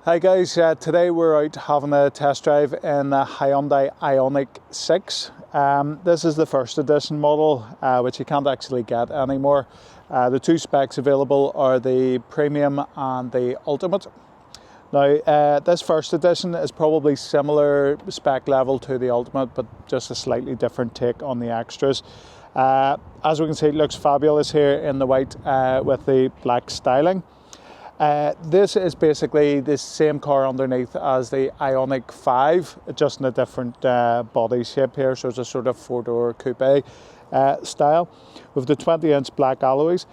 Hi guys, today we're out having a test drive in the Hyundai Ioniq 6. This is the first edition model, which you can't actually get anymore. The two specs available are the Premium and the Ultimate. Now, this first edition is probably similar spec level to the Ultimate, but just a slightly different take on the extras. As we can see, it looks fabulous here in the white with the black styling. This is basically the same car underneath as the Ioniq 5, just in a different body shape here, so it's a sort of four-door coupe style. With the 20-inch black alloys,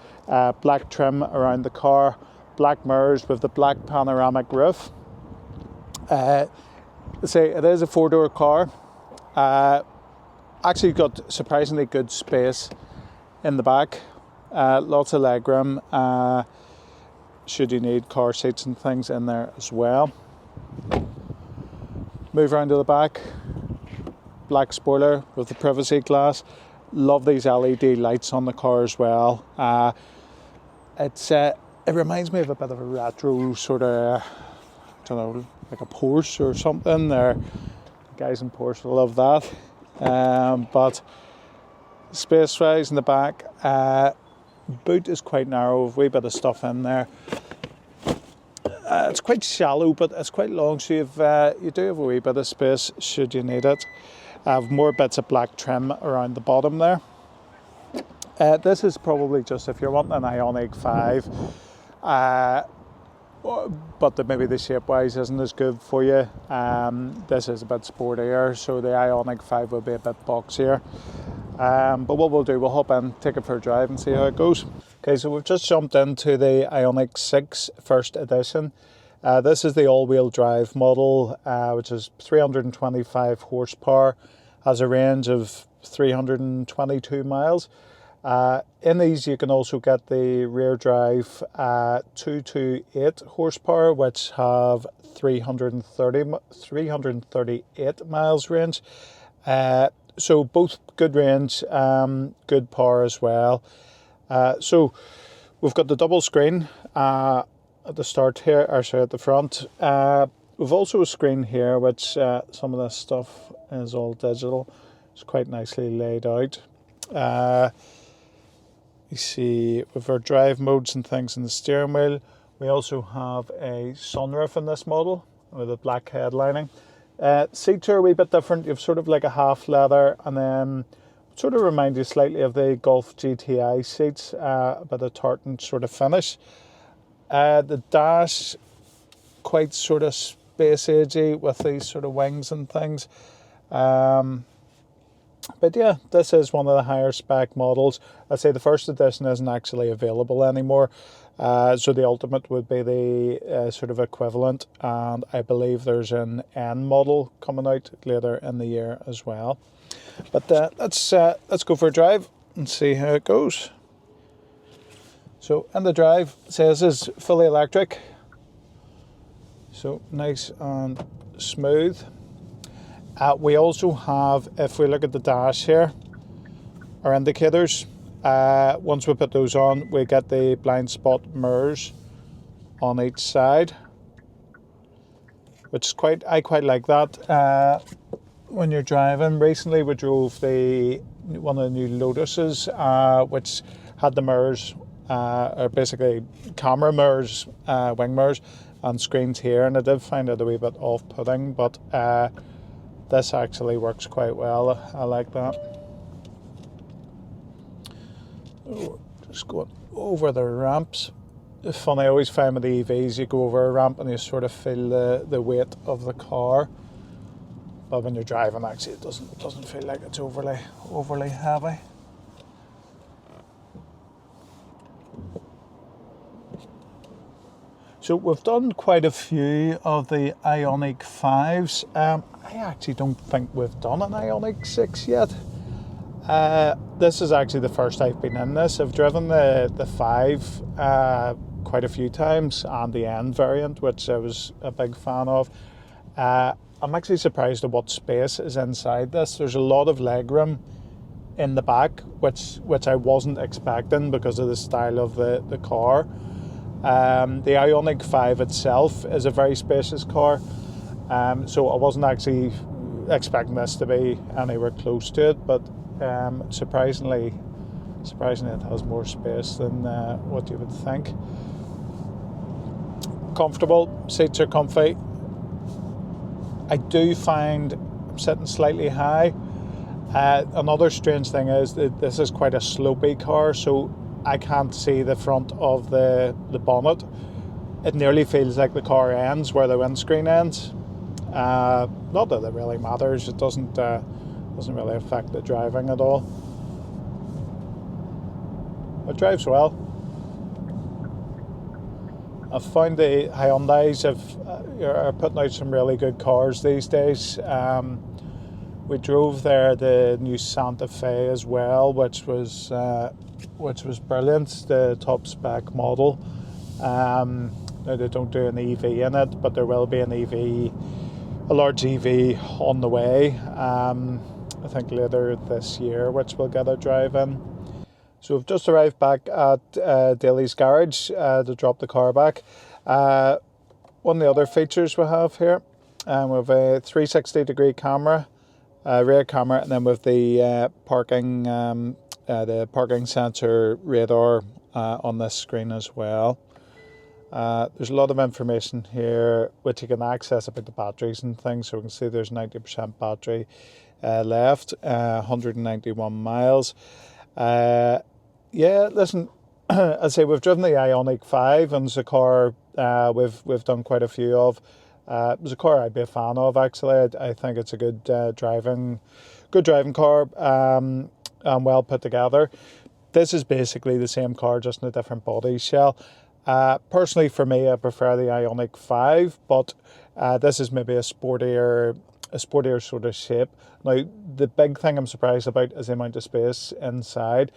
black trim around the car, black mirrors with the black panoramic roof. It is a four-door car. Actually got surprisingly good space in the back, lots of legroom. Should you need car seats and things in there as well. Move around to the back, black spoiler with the privacy glass. Love these LED lights on the car as well. It reminds me of a bit of a retro sort of, I don't know, like a Porsche or something. Guys in Porsche will love that. But space-wise in the back, boot is quite narrow, with a wee bit of stuff in there. It's quite shallow, but it's quite long, so you do have a wee bit of space should you need it. I have more bits of black trim around the bottom there. This is probably just if you're wanting an Ioniq 5, but maybe the shape-wise isn't as good for you. This is a bit sportier, so the Ioniq 5 will be a bit boxier. But what we'll do, we'll hop in, take it for a drive and see how it goes. Okay, so we've just jumped into the Ioniq 6 first edition. This is the all-wheel drive model, which is 325 horsepower, has a range of 322 miles. In these you can also get the rear drive 228 horsepower, which have 338 miles range. So both good range, good power as well. So we've got the double screen at the start here, or sorry, at the front. We've also a screen here, which some of this stuff is all digital. It's quite nicely laid out. You see with our drive modes and things in the steering wheel. We also have a sunroof in this model with a black headlining. Seats are a wee bit different. You've sort of like a half leather, and then sort of remind you slightly of the Golf GTI seats, a bit of tartan sort of finish. The dash, quite sort of space agey with these sort of wings and things. But yeah, this is one of the higher spec models. I'd say the first edition isn't actually available anymore. So the Ultimate would be the sort of equivalent, and I believe there's an N model coming out later in the year as well. But let's go for a drive and see how it goes. So in the drive, it says this is fully electric, so nice and smooth. We also have, if we look at the dash here, our indicators. Once we put those on, we get the blind spot mirrors on each side, which is I quite like that when you're driving. Recently we drove one of the new Lotuses, which had the mirrors, or basically camera mirrors, wing mirrors and screens here, and I did find it a wee bit off-putting, but this actually works quite well. I like that. Just going over the ramps. It's funny, I always find with the EVs, you go over a ramp and you sort of feel the weight of the car, but when you're driving, actually it doesn't feel like it's overly heavy. So we've done quite a few of the Ioniq 5s. I actually don't think we've done an Ioniq 6 yet. This is actually the first I've been in this. I've driven the 5 quite a few times, and the N variant, which I was a big fan of. I'm actually surprised at what space is inside this. There's a lot of legroom in the back, which I wasn't expecting because of the style of the car. The Ioniq 5 itself is a very spacious car, so I wasn't actually expecting this to be anywhere close to it, but surprisingly it has more space than what you would think. Comfortable, seats are comfy. I do find I'm sitting slightly high. Another strange thing is that this is quite a slopey car, so I can't see the front of the bonnet. It nearly feels like the car ends where the windscreen ends. Not that it really matters. It doesn't really affect the driving at all. It drives well. I've found the Hyundais are putting out some really good cars these days. We drove there the new Santa Fe as well, which was brilliant, the top spec model. Now they don't do an EV in it, but there will be an EV, a large EV on the way. I think later this year, which we'll get a drive in. So we've just arrived back at Daly's garage to drop the car back. One of the other features we have here, we have a 360-degree camera, rear camera, and then with the parking sensor radar on this screen as well. There's a lot of information here which you can access about the batteries and things. So we can see there's 90% battery left, 191 miles. Yeah, listen, I say we've driven the Ioniq 5, and it's a car we've done quite a few of. It was a car I'd be a fan of, actually. I think it's a good driving car, and well put together. This is basically the same car, just in a different body shell. Personally, for me, I prefer the Ioniq 5, but this is maybe a sportier sort of shape. Now, the big thing I'm surprised about is the amount of space inside.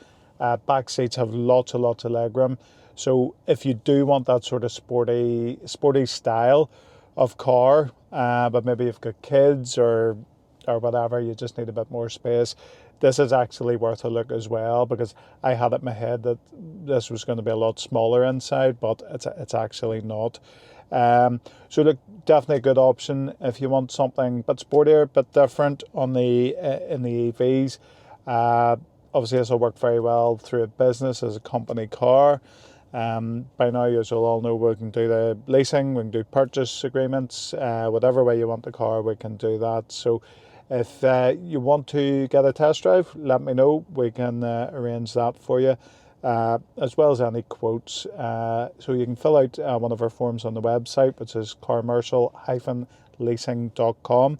Back seats have lots of legroom. So if you do want that sort of sporty style of car, but maybe you've got kids or whatever, you just need a bit more space, this is actually worth a look as well, because I had it in my head that this was going to be a lot smaller inside, but it's actually not. So look, definitely a good option if you want something a bit sportier, bit different on in the EVs. Obviously this will work very well through a business as a company car. By now, as you'll all know, we can do the leasing, we can do purchase agreements, whatever way you want the car, we can do that. So if you want to get a test drive, let me know. We can arrange that for you, as well as any quotes. So you can fill out one of our forms on the website, which is commercial-leasing.com.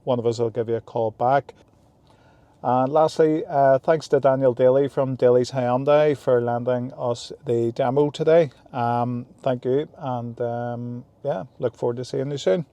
One of us will give you a call back. And lastly, thanks to Daniel Daly from Daly's Hyundai for lending us the demo today. Thank you, and yeah, look forward to seeing you soon.